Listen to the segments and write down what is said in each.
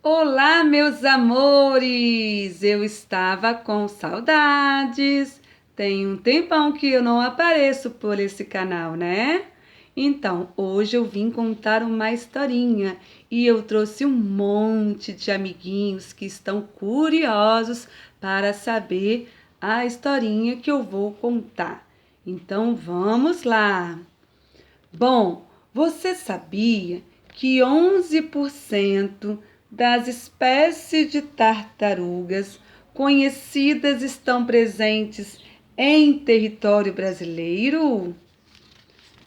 Olá, meus amores! Eu estava com saudades. Tem um tempão que eu não apareço por esse canal, né? Então, hoje eu vim contar uma historinha e eu trouxe um monte de amiguinhos que estão curiosos para saber a historinha que eu vou contar. Então, vamos lá! Bom, você sabia que 11% das espécies de tartarugas conhecidas estão presentes em território brasileiro?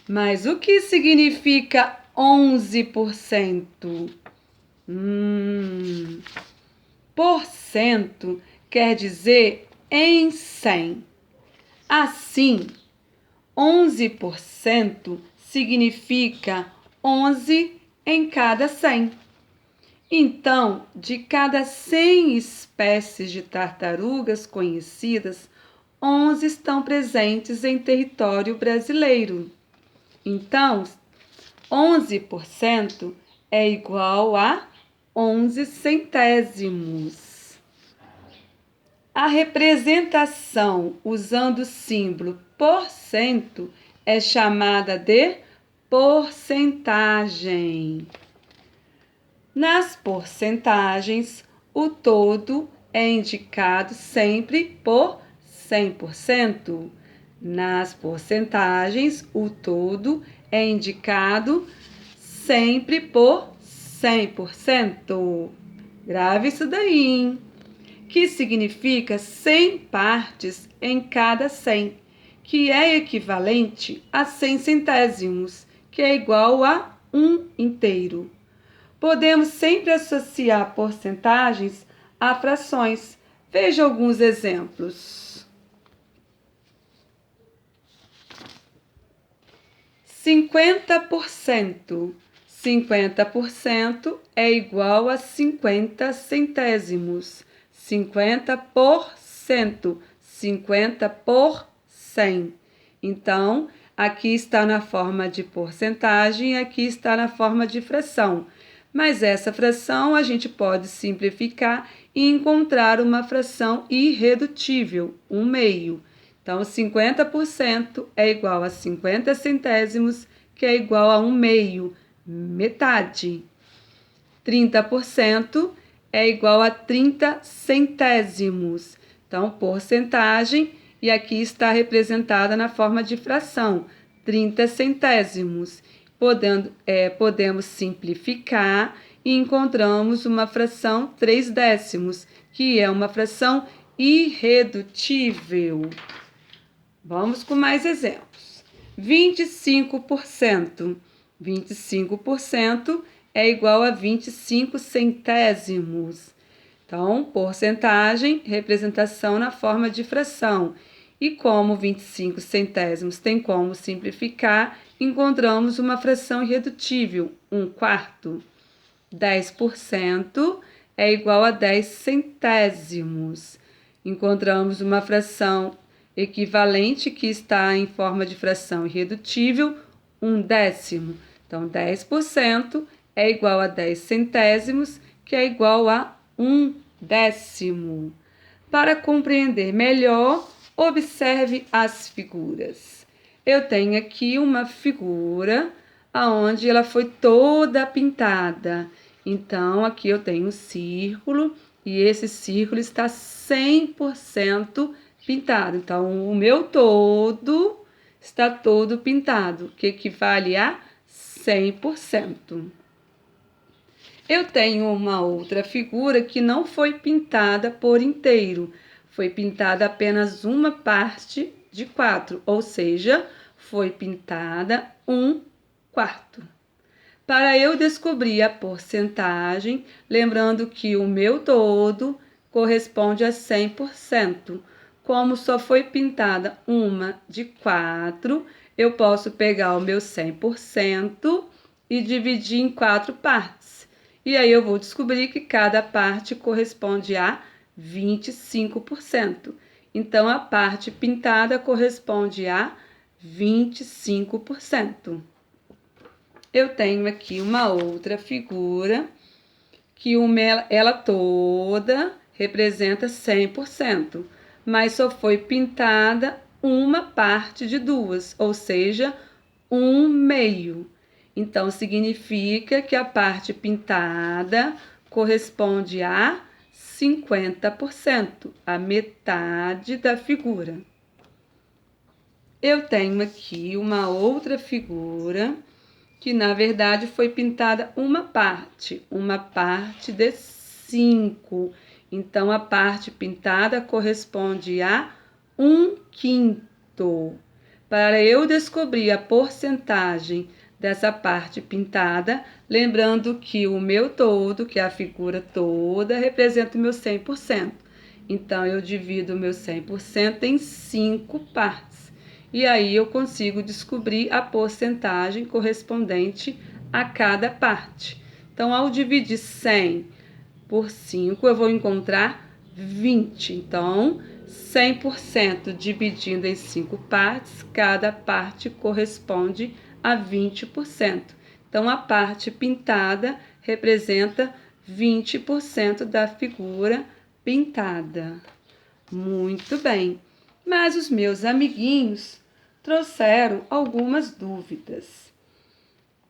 Mas o que significa 11%? Porcento quer dizer em 100. Assim, 11% significa 11 em cada 100. Então, de cada 100 espécies de tartarugas conhecidas, 11 estão presentes em território brasileiro. Então, 11% é igual a 11 centésimos. A representação usando o símbolo porcento é chamada de porcentagem. Nas porcentagens, o todo é indicado sempre por 100%. Nas porcentagens, o todo é indicado sempre por 100%. Grave isso daí, hein? Que significa 100 partes em cada 100, que é equivalente a 100 centésimos, que é igual a 1 inteiro. Podemos sempre associar porcentagens a frações. Veja alguns exemplos. 50%. 50% é igual a 50 centésimos. 50%. 50 por 100. Então, aqui está na forma de porcentagem, aqui está na forma de fração. Mas essa fração a gente pode simplificar e encontrar uma fração irredutível, 1/2. Então, 50% é igual a 50 centésimos, que é igual a 1/2, metade. 30% é igual a 30 centésimos. Então, porcentagem, e aqui está representada na forma de fração, 30 centésimos. Podemos simplificar e encontramos uma fração 3 décimos, que é uma fração irredutível. Vamos com mais exemplos. 25%. 25% é igual a 25 centésimos. Então, porcentagem, representação na forma de fração. E como 25 centésimos tem como simplificar, encontramos uma fração irredutível, 1/4. 10% é igual a 10 centésimos. Encontramos uma fração equivalente que está em forma de fração irredutível, 1/10. Então, 10% é igual a 10 centésimos, que é igual a 1/10. Para compreender melhor, observe as figuras. Eu tenho aqui uma figura onde ela foi toda pintada. Então, aqui eu tenho um círculo e esse círculo está 100% pintado. Então, o meu todo está todo pintado, que equivale a 100%. Eu tenho uma outra figura que não foi pintada por inteiro, foi pintada apenas uma parte de 4, ou seja, foi pintada 1/4. Para eu descobrir a porcentagem, lembrando que o meu todo corresponde a 100%. Como só foi pintada uma de 4, eu posso pegar o meu 100% e dividir em 4 partes. E aí eu vou descobrir que cada parte corresponde a 25%. Então, a parte pintada corresponde a 25%. Eu tenho aqui uma outra figura que ela toda representa 100%, mas só foi pintada uma parte de duas, ou seja, 1/2. Então, significa que a parte pintada corresponde a 50%, a metade da figura. Eu tenho aqui uma outra figura que, na verdade, foi pintada uma parte de 5. Então, a parte pintada corresponde a 1/5. Para eu descobrir a porcentagem dessa parte pintada, lembrando que o meu todo, que é a figura toda, representa o meu 100%. Então, eu divido o meu 100% em 5 partes. E aí eu consigo descobrir a porcentagem correspondente a cada parte. Então, ao dividir 100 por 5, eu vou encontrar 20. Então, 100% dividindo em 5 partes, cada parte corresponde a 20%. Então, a parte pintada representa 20% da figura pintada. Muito bem. Mas os meus amiguinhos trouxeram algumas dúvidas.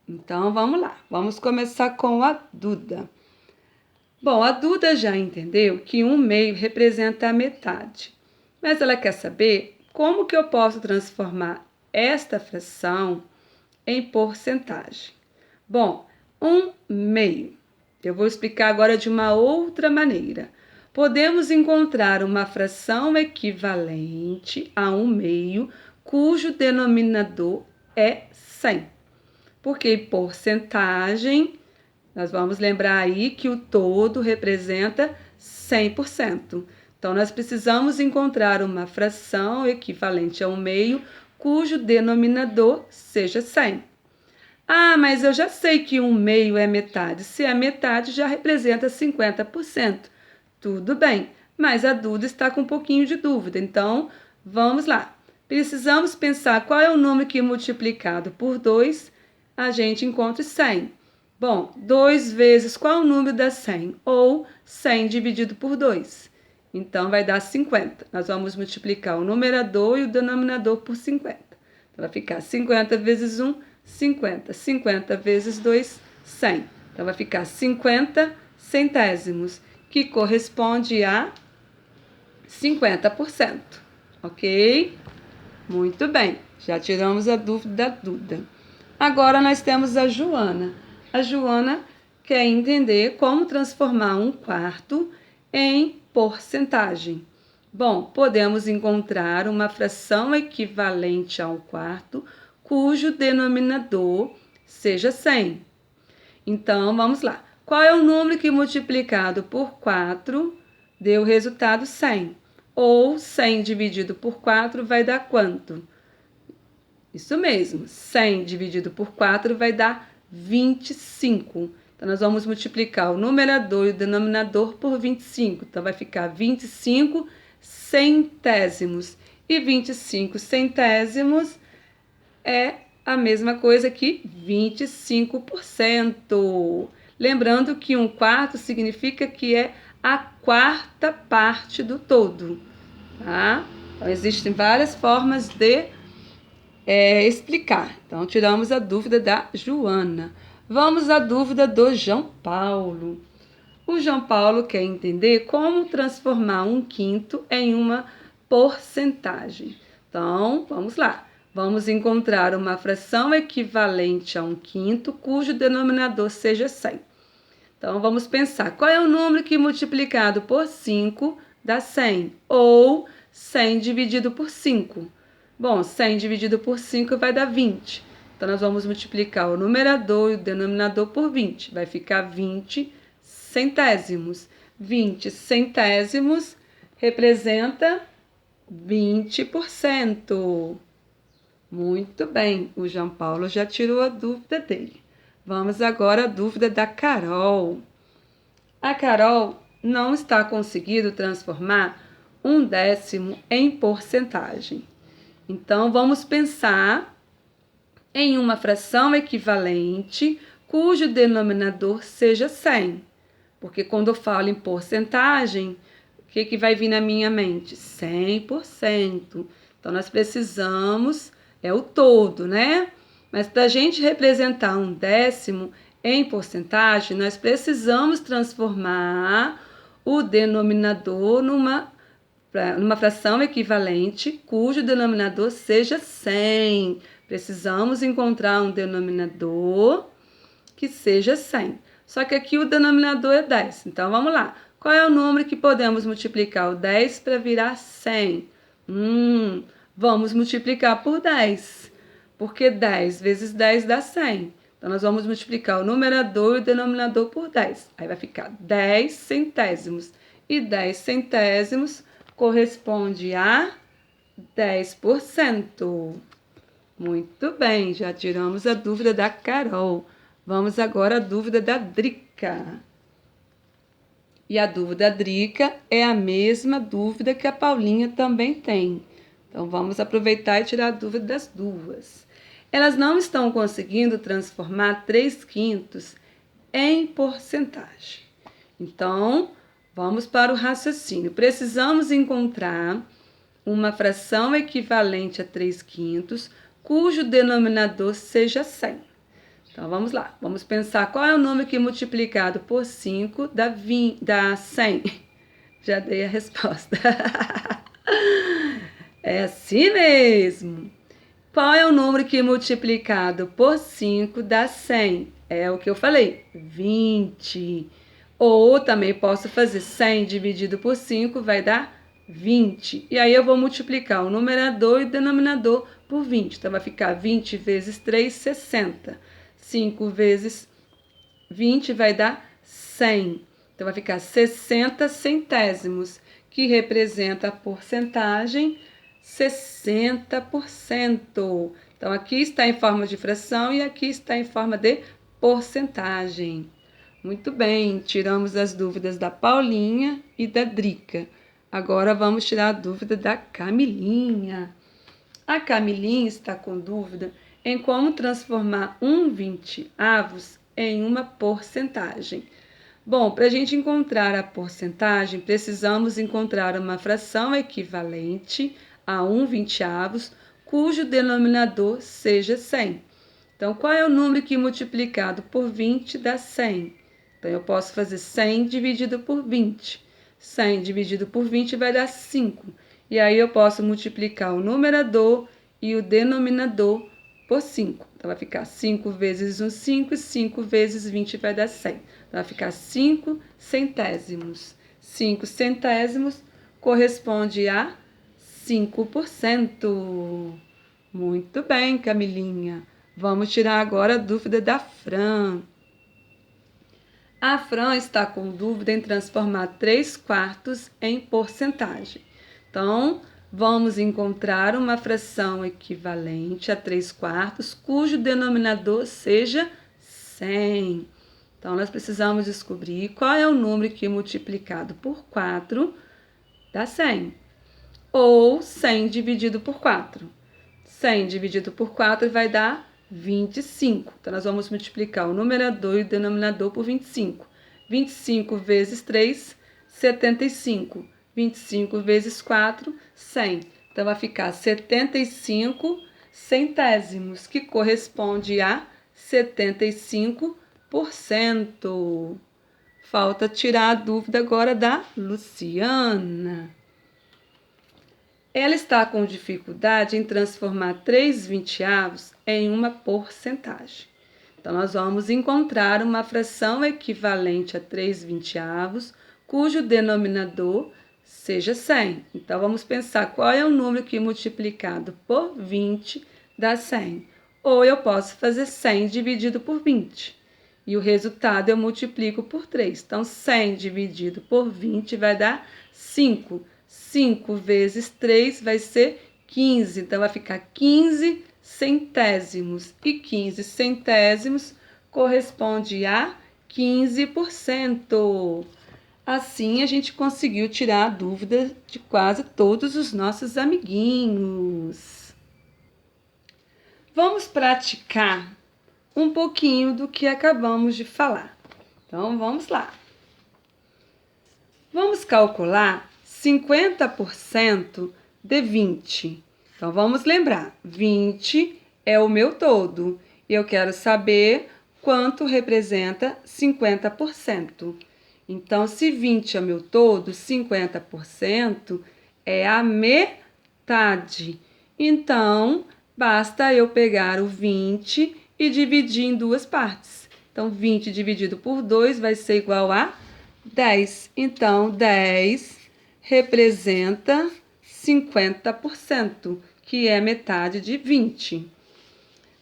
Então, vamos lá. Vamos começar com a Duda. Bom, a Duda já entendeu que 1/2 representa a metade. Mas ela quer saber como que eu posso transformar esta fração em porcentagem. Bom, 1/2. Eu vou explicar agora de uma outra maneira. Podemos encontrar uma fração equivalente a 1/2, cujo denominador é 100. Porque porcentagem, nós vamos lembrar aí que o todo representa 100%. Então, nós precisamos encontrar uma fração equivalente a 1/2, cujo denominador seja 100. Ah, mas eu já sei que 1/2 é metade. Se é metade, já representa 50%. Tudo bem, mas a Duda está com um pouquinho de dúvida. Então, vamos lá. Precisamos pensar qual é o número que multiplicado por 2 a gente encontra 100. Bom, 2 vezes qual é o número dá 100? Ou 100 dividido por 2. Então, vai dar 50. Nós vamos multiplicar o numerador e o denominador por 50. Então, vai ficar 50 vezes 1, 50. 50 vezes 2, 100. Então, vai ficar 50 centésimos, que corresponde a 50%. Ok? Muito bem. Já tiramos a dúvida da Duda. Agora, nós temos a Joana. A Joana quer entender como transformar 1/4 em porcentagem. Bom, podemos encontrar uma fração equivalente a 1/4, cujo denominador seja 100. Então, vamos lá. Qual é o número que multiplicado por 4 deu o resultado 100? Ou 100 dividido por 4 vai dar quanto? Isso mesmo, 100 dividido por 4 vai dar 25. Então, nós vamos multiplicar o numerador e o denominador por 25. Então, vai ficar 25 centésimos. E 25 centésimos é a mesma coisa que 25%. Lembrando que 1/4 significa que é a quarta parte do todo. Tá? Então, existem várias formas de explicar. Então, tiramos a dúvida da Joana. Vamos à dúvida do João Paulo. O João Paulo quer entender como transformar 1/5 em uma porcentagem. Então, vamos lá. Vamos encontrar uma fração equivalente a 1/5, cujo denominador seja 100. Então, vamos pensar. Qual é o número que multiplicado por 5 dá 100? Ou 100 dividido por 5? Bom, 100 dividido por 5 vai dar 20. Então, nós vamos multiplicar o numerador e o denominador por 20. Vai ficar 20 centésimos. 20 centésimos representa 20%. Muito bem, o João Paulo já tirou a dúvida dele. Vamos agora à dúvida da Carol. A Carol não está conseguindo transformar 1/10 em porcentagem. Então, vamos pensar em uma fração equivalente cujo denominador seja 100. Porque quando eu falo em porcentagem, o que vai vir na minha mente? 100%. Então, nós precisamos, é o todo, né? Mas para a gente representar um décimo em porcentagem, nós precisamos transformar o denominador numa fração equivalente cujo denominador seja 100. Precisamos encontrar um denominador que seja 100. Só que aqui o denominador é 10. Então, vamos lá. Qual é o número que podemos multiplicar o 10 para virar 100? Vamos multiplicar por 10. Porque 10 vezes 10 dá 100. Então, nós vamos multiplicar o numerador e o denominador por 10. Aí vai ficar 10 centésimos. E 10 centésimos corresponde a 10%. Muito bem, já tiramos a dúvida da Carol. Vamos agora à dúvida da Drica. E a dúvida da Drica é a mesma dúvida que a Paulinha também tem. Então, vamos aproveitar e tirar a dúvida das duas. Elas não estão conseguindo transformar 3/5 em porcentagem. Então, vamos para o raciocínio. Precisamos encontrar uma fração equivalente a 3/5, cujo denominador seja 100. Então, vamos lá. Vamos pensar qual é o número que multiplicado por 5 dá 100. Já dei a resposta. É assim mesmo. Qual é o número que multiplicado por 5 dá 100? É o que eu falei, 20. Ou também posso fazer 100 dividido por 5 vai dar 20. E aí eu vou multiplicar o numerador e o denominador por 20. Então vai ficar 20 vezes 3, 60. 5 vezes 20 vai dar 100. Então vai ficar 60 centésimos, que representa a porcentagem 60%. Então, aqui está em forma de fração e aqui está em forma de porcentagem. Muito bem, tiramos as dúvidas da Paulinha e da Drica. Agora, vamos tirar a dúvida da Camilinha. A Camilinha está com dúvida em como transformar 1/20 em uma porcentagem. Bom, para a gente encontrar a porcentagem, precisamos encontrar uma fração equivalente a 1/20, cujo denominador seja 100. Então, qual é o número que multiplicado por 20 dá 100? Então, eu posso fazer 100 dividido por 20. 100 dividido por 20 vai dar 5. E aí, eu posso multiplicar o numerador e o denominador por 5. Então, vai ficar 5 vezes 1, 5, e 5 vezes 20 vai dar 100. Então, vai ficar 5 centésimos. 5 centésimos corresponde a 5%. Muito bem, Camilinha. Vamos tirar agora a dúvida da Fran. A Fran está com dúvida em transformar 3/4 em porcentagem. Então, vamos encontrar uma fração equivalente a 3/4, cujo denominador seja 100. Então, nós precisamos descobrir qual é o número que multiplicado por 4 dá 100. Ou 100 dividido por 4. 100 dividido por 4 vai dar 25. Então, nós vamos multiplicar o numerador e o denominador por 25. 25 vezes 3, 75. 25 vezes 4, 100. Então, vai ficar 75 centésimos, que corresponde a 75%. Falta tirar a dúvida agora da Luciana. Ela está com dificuldade em transformar 3/20 em uma porcentagem. Então, nós vamos encontrar uma fração equivalente a 3/20, cujo denominador seja 100. Então, vamos pensar qual é o número que multiplicado por 20 dá 100. Ou eu posso fazer 100 dividido por 20. E o resultado eu multiplico por 3. Então, 100 dividido por 20 vai dar 5. 5 vezes 3 vai ser 15. Então, vai ficar 15 centésimos. E 15 centésimos corresponde a 15%. Assim, a gente conseguiu tirar a dúvida de quase todos os nossos amiguinhos. Vamos praticar um pouquinho do que acabamos de falar. Então, vamos lá. Vamos calcular 50% de 20. Então, vamos lembrar, 20 é o meu todo. E eu quero saber quanto representa 50%. Então, se 20 é meu todo, 50% é a metade. Então, basta eu pegar o 20 e dividir em duas partes. Então, 20 dividido por 2 vai ser igual a 10. Então, 10 representa 50%, que é metade de 20.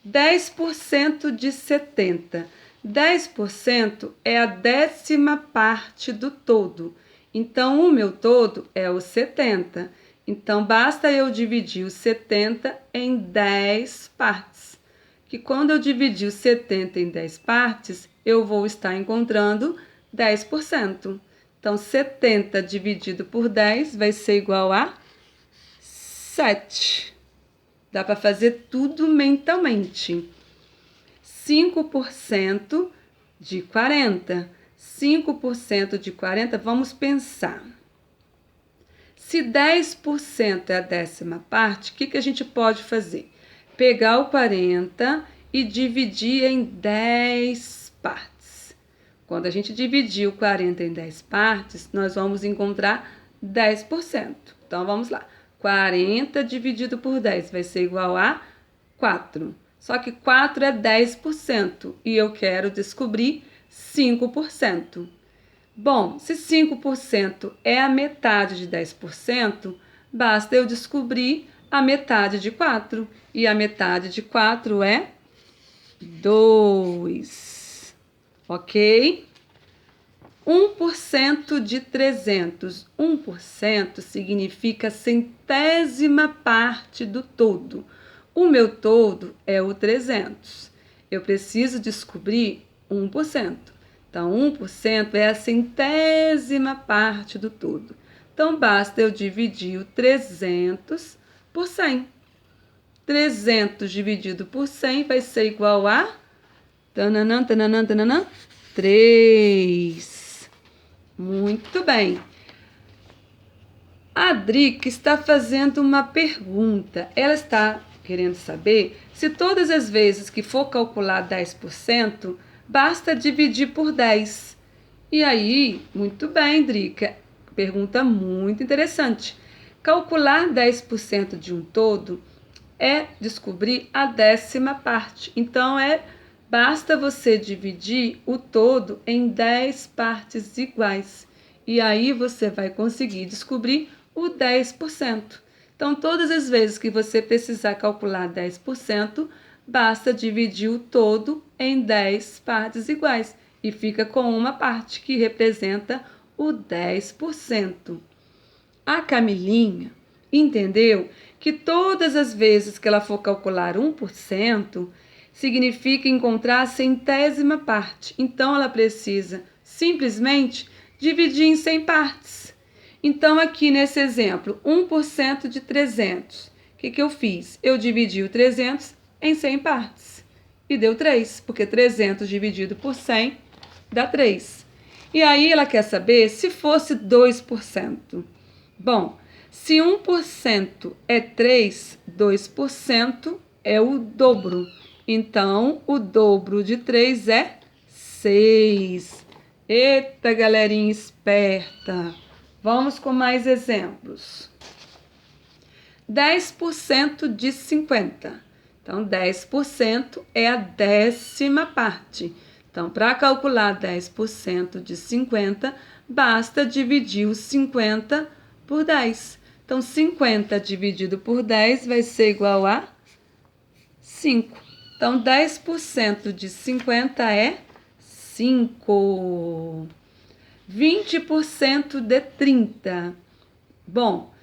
10% de 70. 10% é a 10ª parte do todo. Então, o meu todo é o 70. Então, basta eu dividir o 70 em 10 partes. Que quando eu dividir o 70 em 10 partes, eu vou estar encontrando 10%. Então, 70 dividido por 10 vai ser igual a 7. Dá para fazer tudo mentalmente. 5% de 40. 5% de 40, vamos pensar. Se 10% é a 10ª parte, o que a gente pode fazer? Pegar o 40 e dividir em 10 partes. Quando a gente dividir o 40 em 10 partes, nós vamos encontrar 10%. Então, vamos lá. 40 dividido por 10 vai ser igual a 4. Só que 4 é 10% e eu quero descobrir 5%. Bom, se 5% é a metade de 10%, basta eu descobrir a metade de 4. E a metade de 4 é 2. Ok? 1% de 300. 1% significa centésima parte do todo. O meu todo é o 300. Eu preciso descobrir 1%. Então, 1% é a centésima parte do todo. Então, basta eu dividir o 300 por 100. 300 dividido por 100 vai ser igual a 3. Muito bem. A Drica está fazendo uma pergunta. Ela está querendo saber se todas as vezes que for calcular 10%, basta dividir por 10. E aí, muito bem, Drica. Pergunta muito interessante. Calcular 10% de um todo é descobrir a 10ª parte. Então, basta você dividir o todo em 10 partes iguais. E aí você vai conseguir descobrir o 10%. Então, todas as vezes que você precisar calcular 10%, basta dividir o todo em 10 partes iguais. E fica com uma parte que representa o 10%. A Camilinha entendeu que todas as vezes que ela for calcular 1%, significa encontrar a centésima parte. Então, ela precisa simplesmente dividir em 100 partes. Então, aqui nesse exemplo, 1% de 300. O que eu fiz? Eu dividi o 300 em 100 partes. E deu 3, porque 300 dividido por 100 dá 3. E aí ela quer saber se fosse 2%. Bom, se 1% é 3, 2% é o dobro. Então, o dobro de 3 é 6. Eita, galerinha esperta! Vamos com mais exemplos. 10% de 50. Então, 10% é a 10ª parte. Então, para calcular 10% de 50, basta dividir os 50 por 10. Então, 50 dividido por 10 vai ser igual a 5. Então, 10% de 50 é 5. 20% de 30. Bom,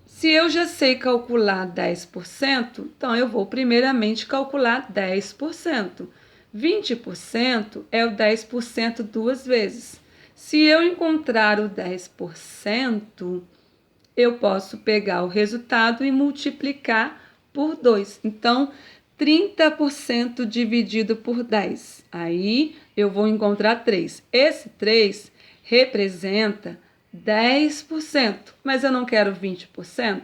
se eu já sei calcular 10%, então eu vou primeiramente calcular 10%. 20% é o 10% duas vezes. Se eu encontrar o 10%, eu posso pegar o resultado e multiplicar por 2. Então, 30% dividido por 10. Aí, eu vou encontrar 3. Esse 3 representa 10%. Mas eu não quero 20%.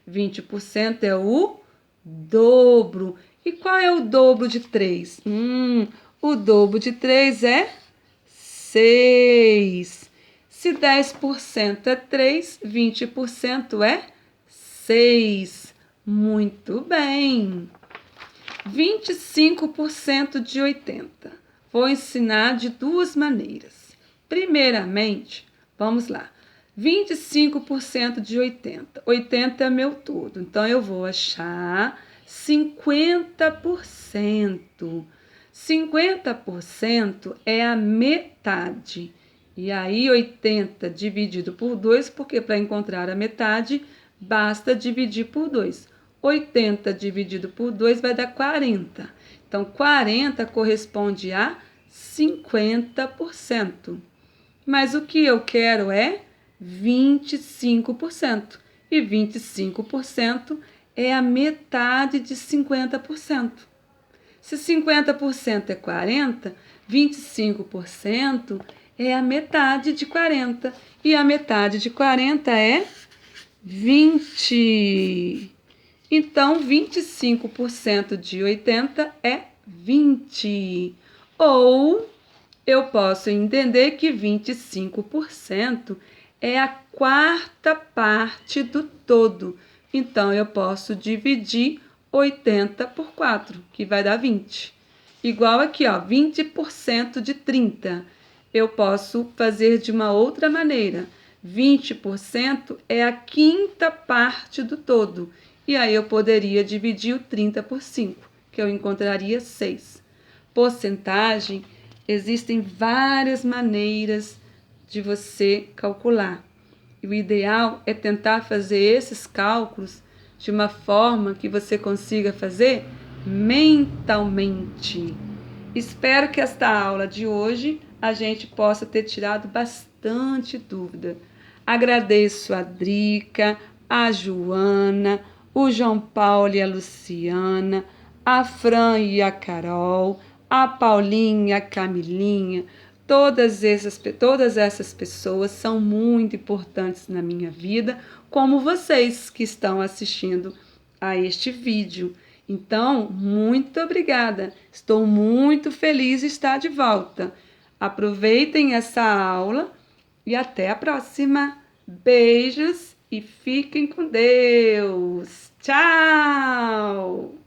20% é o dobro. E qual é o dobro de 3? O dobro de 3 é 6. Se 10% é 3, 20% é 6. Muito bem. 25% de 80. Vou ensinar de duas maneiras. Primeiramente, vamos lá. 25% de 80. 80 é meu todo. Então, eu vou achar 50%. 50% é a metade. E aí, 80 dividido por 2, porque para encontrar a metade, basta dividir por 2. 80 dividido por 2 vai dar 40. Então, 40 corresponde a 50%. Mas o que eu quero é 25%. E 25% é a metade de 50%. Se 50% é 40, 25% é a metade de 40. E a metade de 40 é 20. Então, 25% de 80 é 20. Ou eu posso entender que 25% é a quarta parte do todo. Então, eu posso dividir 80 por 4, que vai dar 20. Igual aqui, ó, 20% de 30. Eu posso fazer de uma outra maneira. 20% é a quinta parte do todo. E aí eu poderia dividir o 30 por 5, que eu encontraria 6. Porcentagem, existem várias maneiras de você calcular. E o ideal é tentar fazer esses cálculos de uma forma que você consiga fazer mentalmente. Espero que esta aula de hoje a gente possa ter tirado bastante dúvida. Agradeço a Drica, a Joana, o João Paulo e a Luciana, a Fran e a Carol, a Paulinha, a Camilinha. Todas essas pessoas são muito importantes na minha vida, como vocês que estão assistindo a este vídeo. Então, muito obrigada. Estou muito feliz de estar de volta. Aproveitem essa aula e até a próxima. Beijos e fiquem com Deus. Tchau!